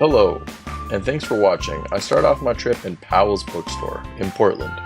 Hello, and thanks for watching. I start off my trip in Powell's Bookstore in Portland.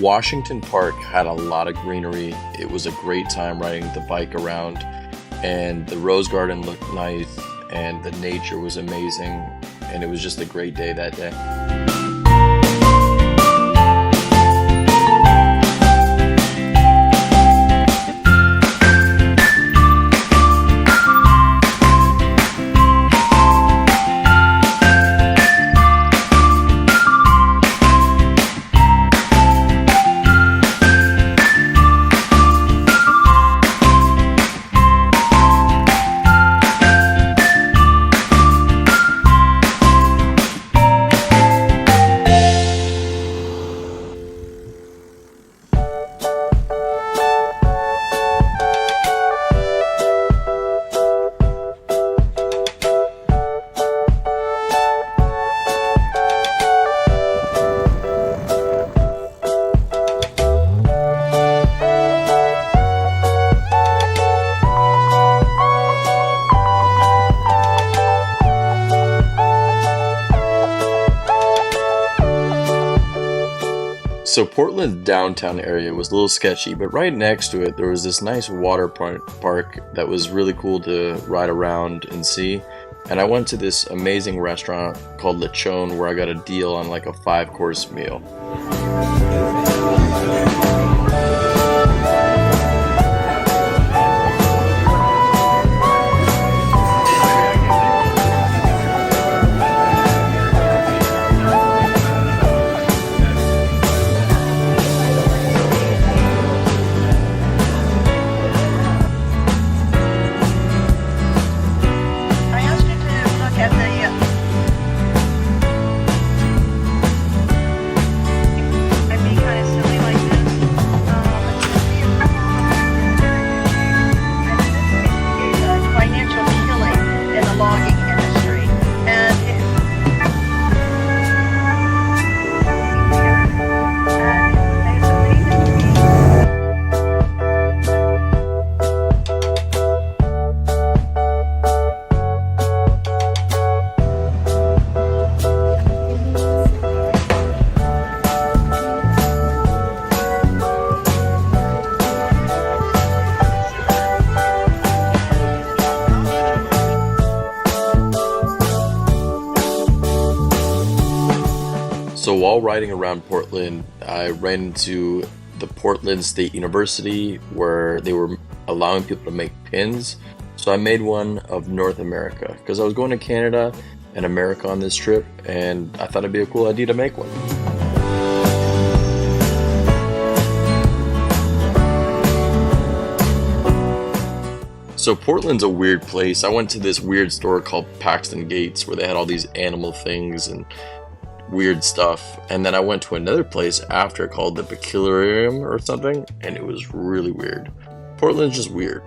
Washington Park had a lot of greenery. It was a great time riding the bike around, and the Rose Garden looked nice, and the nature was amazing, and it was just a great day that day. So Portland's downtown area was a little sketchy, but right next to it there was this nice water park that was really cool to ride around and see. And I went to this amazing restaurant called Lechon where I got a deal on like a 5-course meal. So while riding around Portland, I ran into the Portland State University where they were allowing people to make pins. So I made one of North America because I was going to Canada and America on this trip, and I thought it'd be a cool idea to make one. So Portland's a weird place. I went to this weird store called Paxton Gates where they had all these animal things and weird stuff, and then I went to another place after called the Peculiarium or something, and it was really weird. Portland's just weird.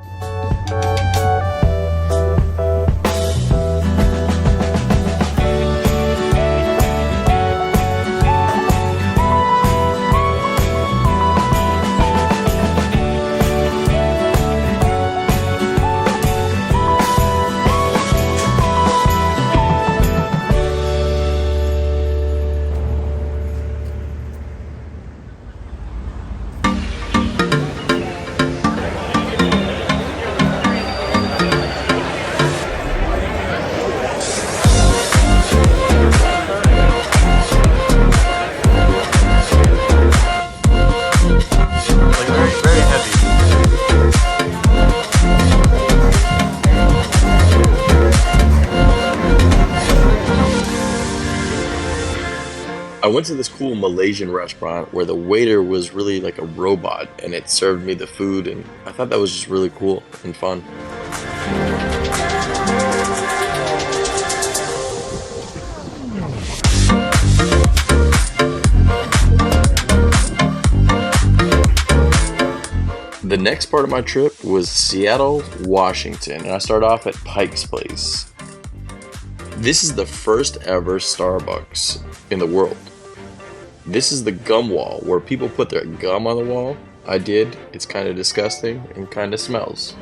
I went to this cool Malaysian restaurant where the waiter was really like a robot and it served me the food, and I thought that was just really cool and fun. The next part of my trip was Seattle, Washington, and I started off at Pike's Place. This is the first ever Starbucks in the world. This is the gum wall where people put their gum on the wall. I did. It's kind of disgusting and kind of smells.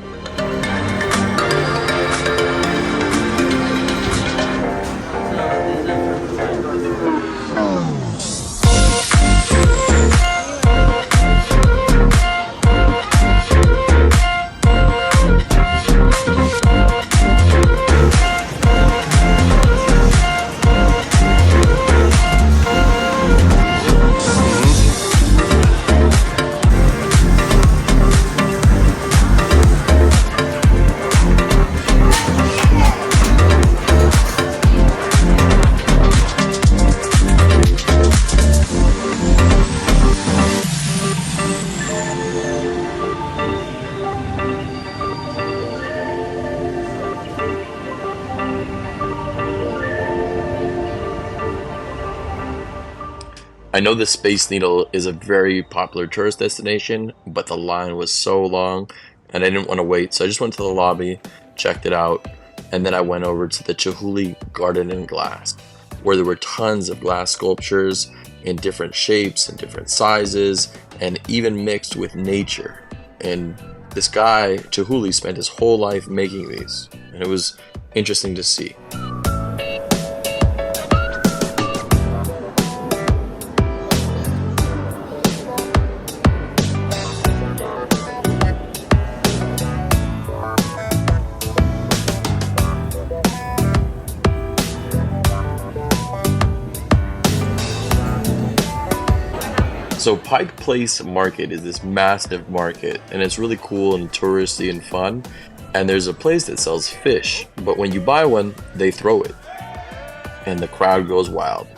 I know the Space Needle is a very popular tourist destination, but the line was so long and I didn't want to wait, so I just went to the lobby, checked it out, and then I went over to the Chihuly Garden in Glass, where there were tons of glass sculptures in different shapes and different sizes, and even mixed with nature. And this guy, Chihuly, spent his whole life making these, and it was interesting to see. So Pike Place Market is this massive market, and it's really cool and touristy and fun. And there's a place that sells fish, but when you buy one, they throw it, and the crowd goes wild.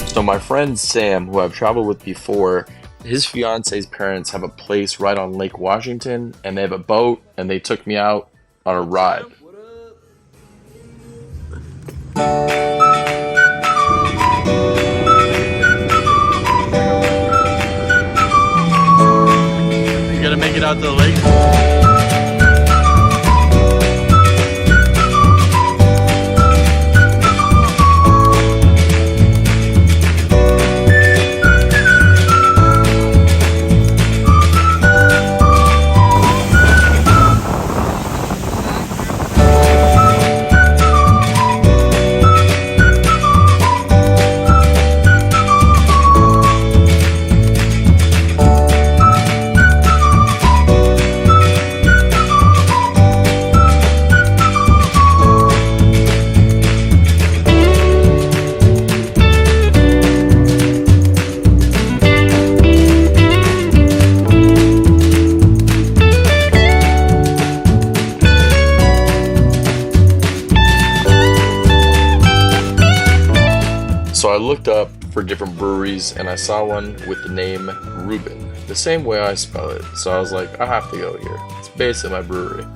So my friend Sam, who I've traveled with before, his fiance's parents have a place right on Lake Washington, and they have a boat, and they took me out on a ride. You gotta make it out to the lake. So I looked up for different breweries and I saw one with the name Reuben, the same way I spell it. So I was like, I have to go here. It's basically my brewery.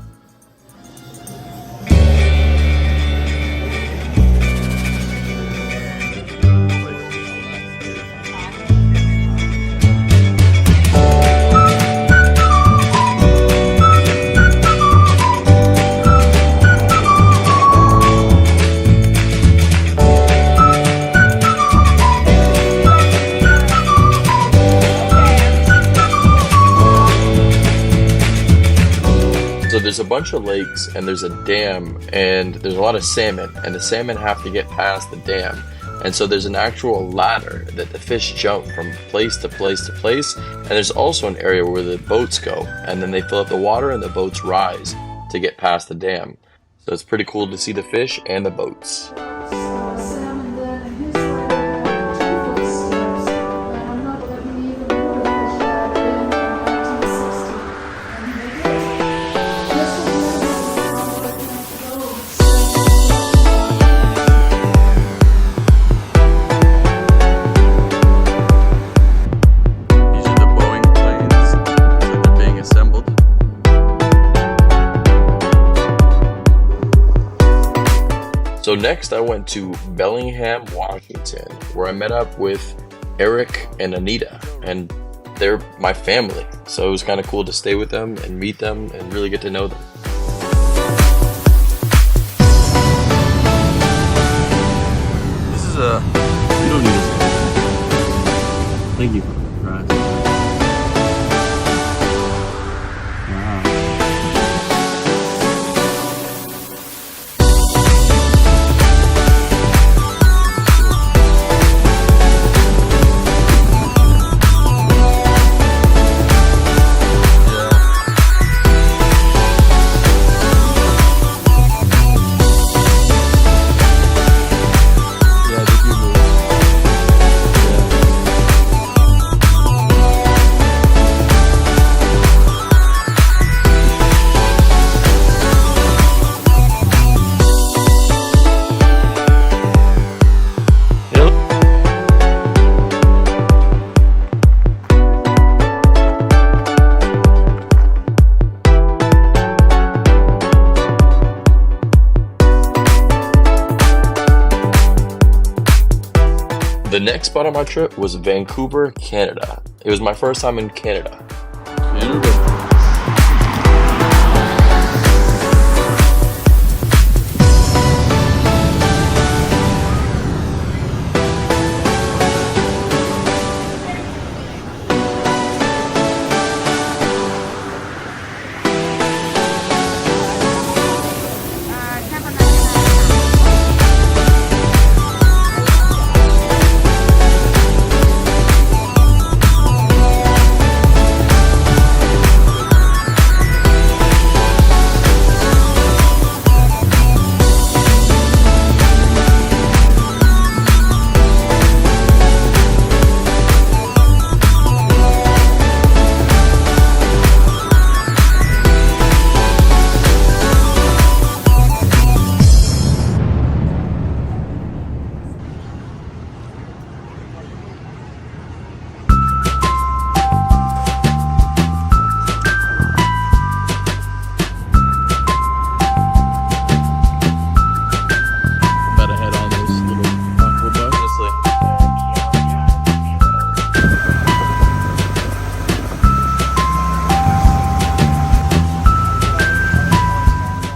So there's a bunch of lakes and there's a dam and there's a lot of salmon and the salmon have to get past the dam. And so there's an actual ladder that the fish jump from place to place to place. And there's also an area where the boats go and then they fill up the water and the boats rise to get past the dam. So it's pretty cool to see the fish and the boats. So next I went to Bellingham, Washington, where I met up with Eric and Anita, and they're my family. So it was kind of cool to stay with them and meet them and really get to know them. This is a... You don't need this. Thank you. Right. Wow. The next spot on my trip was Vancouver, Canada. It was my first time in Canada.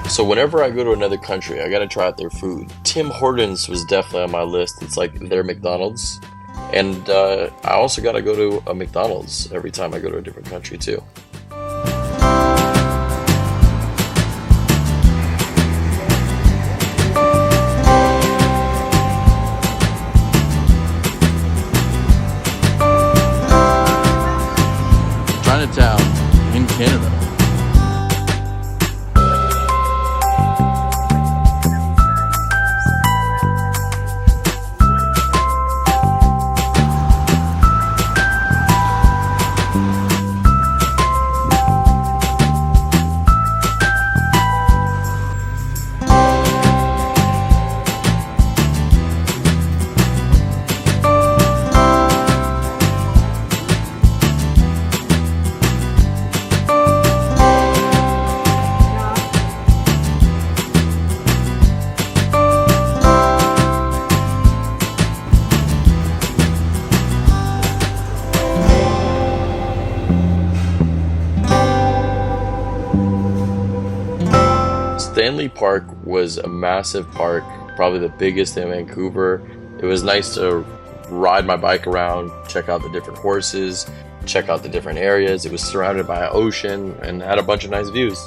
So whenever I go to another country, I gotta try out their food. Tim Hortons was definitely on my list. It's like their McDonald's. And I also gotta go to a McDonald's every time I go to a different country too. Chinatown in Canada. Stanley Park was a massive park, probably the biggest in Vancouver. It was nice to ride my bike around, check out the different horses, check out the different areas. It was surrounded by an ocean and had a bunch of nice views.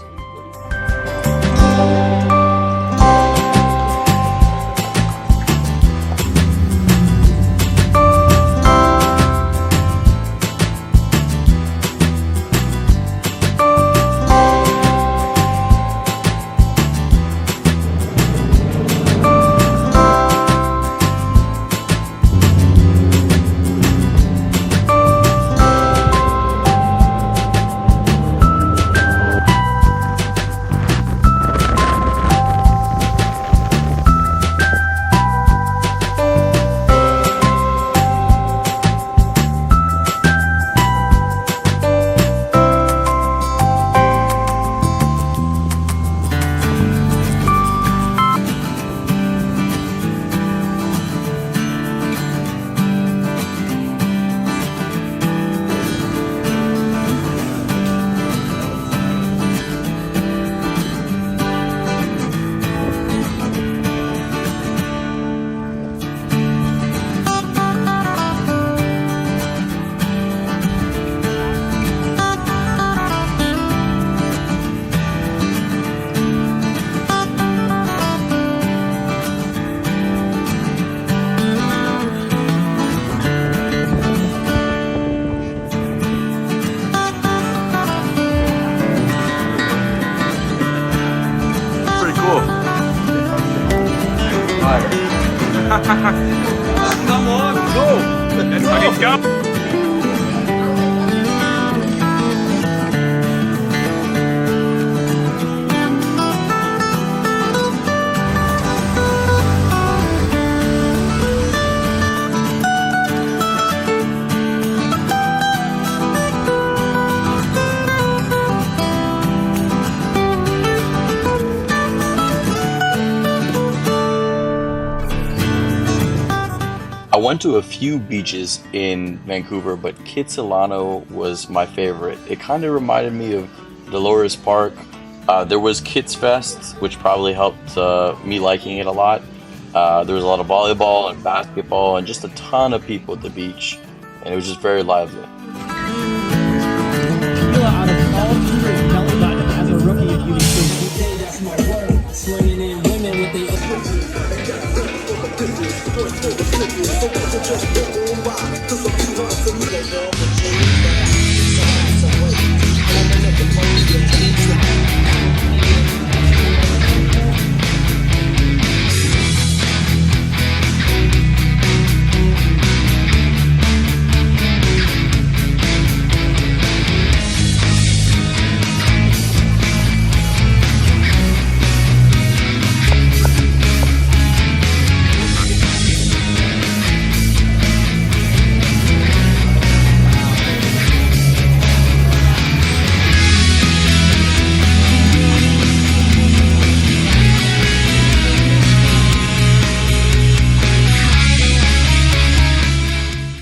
Come on, go! Let's go! I went to a few beaches in Vancouver, but Kitsilano was my favorite. It kind of reminded me of Dolores Park. There was Kits Fest, which probably helped me liking it a lot. There was a lot of volleyball and basketball and just a ton of people at the beach, and it was just very lively. Out of all three, Kelly got it as a rookie at UBC. That's my word. Swinging in women with the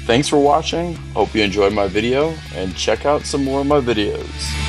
Thanks for watching, hope you enjoyed my video, and check out some more of my videos.